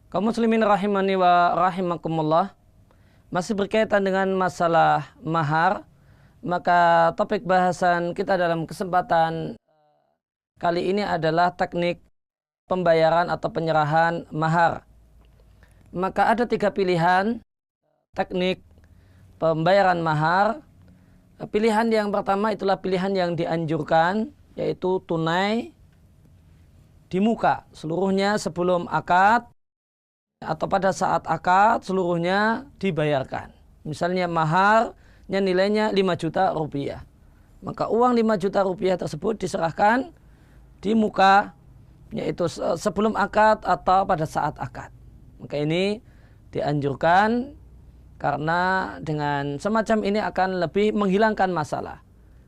Kaum muslimin rahimani wa rahimakumullah, masih berkaitan dengan masalah mahar, maka topik bahasan kita dalam kesempatan kali ini adalah teknik pembayaran atau penyerahan mahar. Maka ada 3 pilihan teknik pembayaran mahar. Pilihan yang pertama itulah pilihan yang dianjurkan, yaitu tunai di muka seluruhnya sebelum akad atau pada saat akad seluruhnya dibayarkan. Misalnya maharnya nilainya 5 juta rupiah. Maka uang 5 juta rupiah tersebut diserahkan di muka, yaitu sebelum akad atau pada saat akad. Maka ini dianjurkan karena dengan semacam ini akan lebih menghilangkan masalah.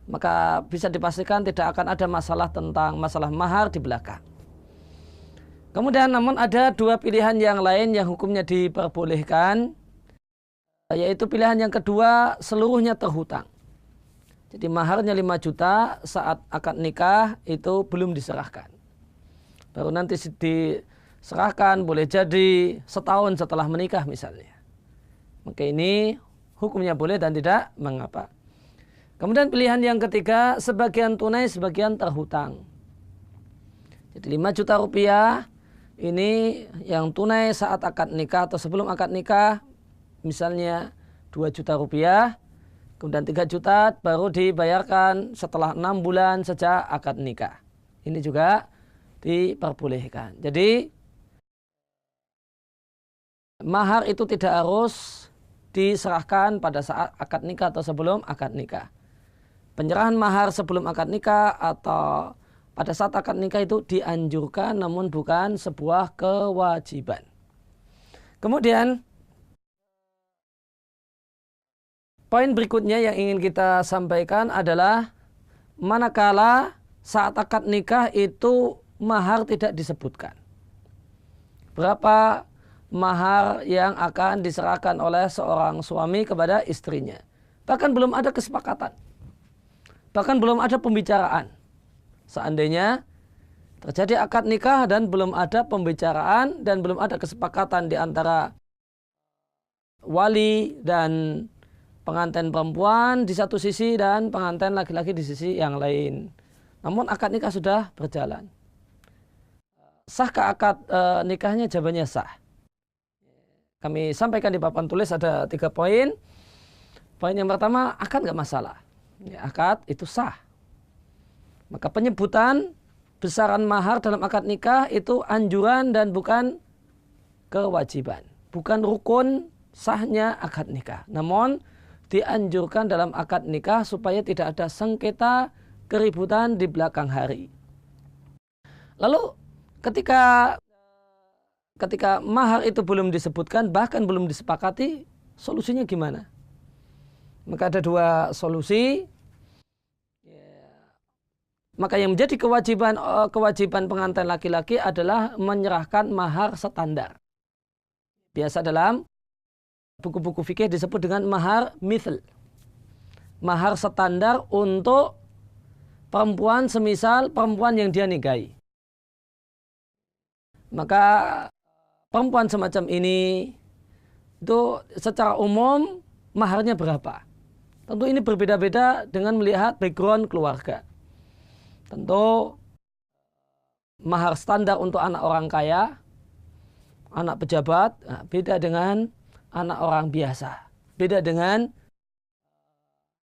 Maka bisa dipastikan tidak akan ada masalah tentang masalah mahar di belakang. Kemudian namun ada 2 pilihan yang lain yang hukumnya diperbolehkan, yaitu pilihan yang kedua seluruhnya terhutang. Jadi maharnya 5 juta saat akad nikah itu belum diserahkan. Baru nanti diserahkan boleh jadi setahun setelah menikah misalnya. Maka ini hukumnya boleh dan tidak mengapa. Kemudian pilihan yang ketiga sebagian tunai sebagian terhutang. Jadi 5 juta rupiah ini yang tunai saat akad nikah atau sebelum akad nikah, misalnya 2 juta rupiah, kemudian 3 juta baru dibayarkan setelah 6 bulan sejak akad nikah. Ini juga diperbolehkan. Jadi mahar itu tidak harus diserahkan pada saat akad nikah atau sebelum akad nikah. Penyerahan mahar sebelum akad nikah atau pada saat akad nikah itu dianjurkan namun bukan sebuah kewajiban. Kemudian poin berikutnya yang ingin kita sampaikan adalah manakala saat akad nikah itu mahar tidak disebutkan. Berapa mahar yang akan diserahkan oleh seorang suami kepada istrinya. Bahkan belum ada kesepakatan. Bahkan belum ada pembicaraan. Seandainya terjadi akad nikah dan belum ada pembicaraan dan belum ada kesepakatan di antara wali dan pengantin perempuan di satu sisi dan pengantin laki-laki di sisi yang lain. Namun akad nikah sudah berjalan. Sahkah akad nikahnya? Jawabannya sah. Kami sampaikan di papan tulis ada 3 poin. Poin yang pertama, akad nggak masalah. Ya, akad itu sah. Maka penyebutan besaran mahar dalam akad nikah itu anjuran dan bukan kewajiban. Bukan rukun sahnya akad nikah. Namun dianjurkan dalam akad nikah supaya tidak ada sengketa keributan di belakang hari. Lalu ketika mahar itu belum disebutkan, bahkan belum disepakati, solusinya gimana? Maka ada 2 solusi. Maka yang menjadi kewajiban pengantin laki-laki adalah menyerahkan mahar standar. Biasa dalam buku-buku fikih disebut dengan mahar mithl. Mahar standar untuk perempuan semisal perempuan yang dia nikahi. Maka perempuan semacam ini itu secara umum maharnya berapa? Tentu ini berbeda-beda dengan melihat background keluarga. Tentu mahar standar untuk anak orang kaya, anak pejabat, beda dengan anak orang biasa. Beda dengan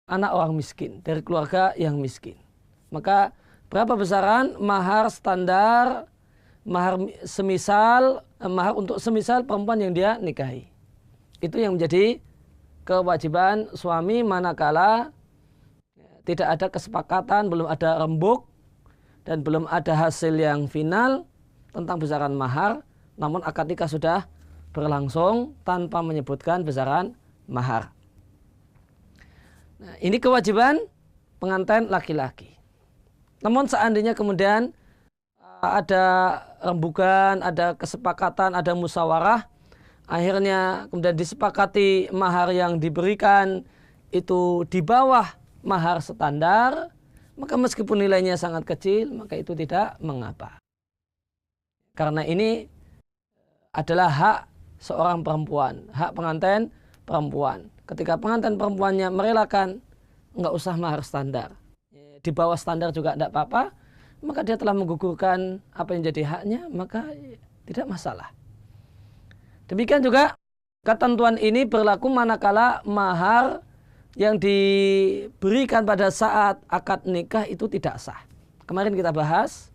anak orang miskin, dari keluarga yang miskin. Maka berapa besaran mahar standar, mahar untuk semisal perempuan yang dia nikahi. Itu yang menjadi kewajiban suami manakala tidak ada kesepakatan, belum ada rembuk, dan belum ada hasil yang final tentang besaran mahar, namun akad nikah sudah berlangsung tanpa menyebutkan besaran mahar. Nah, ini kewajiban pengantin laki-laki. Namun seandainya kemudian ada rembukan, ada kesepakatan, ada musyawarah, akhirnya kemudian disepakati mahar yang diberikan itu di bawah mahar standar, maka meskipun nilainya sangat kecil, maka itu tidak mengapa. Karena ini adalah hak seorang perempuan, hak pengantin perempuan. Ketika pengantin perempuannya merelakan, nggak usah mahar standar, di bawah standar juga tidak apa-apa, maka dia telah menggugurkan apa yang jadi haknya, maka tidak masalah. Demikian juga ketentuan ini berlaku manakala mahar yang diberikan pada saat akad nikah itu tidak sah. Kemarin kita bahas,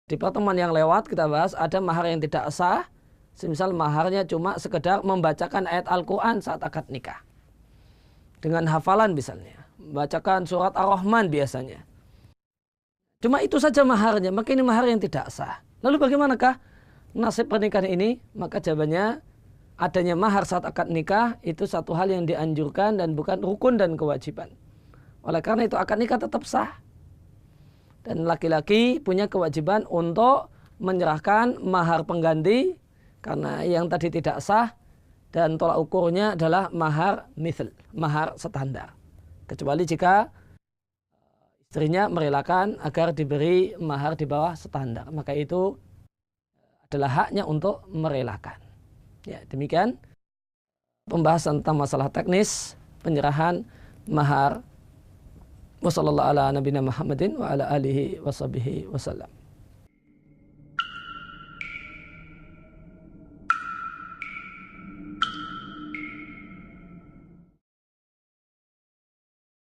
di pertemuan yang lewat kita bahas ada mahar yang tidak sah, semisal maharnya cuma sekedar membacakan ayat Al-Quran saat akad nikah. Dengan hafalan misalnya, membacakan surat Ar-Rahman biasanya. Cuma itu saja maharnya, maka ini mahar yang tidak sah. Lalu bagaimanakah nasib pernikahan ini? Maka jawabannya, adanya mahar saat akad nikah itu satu hal yang dianjurkan dan bukan rukun dan kewajiban. Oleh karena itu akad nikah tetap sah. Dan laki-laki punya kewajiban untuk menyerahkan mahar pengganti karena yang tadi tidak sah dan tolak ukurnya adalah mahar mithl, mahar standar. Kecuali jika istrinya merelakan agar diberi mahar di bawah standar, maka itu adalah haknya untuk merelakan. Ya, demikian pembahasan tentang masalah teknis penyerahan mahar. Wassallallahu ala nabiyina Muhammadin wa ala alihi washabihi wasallam.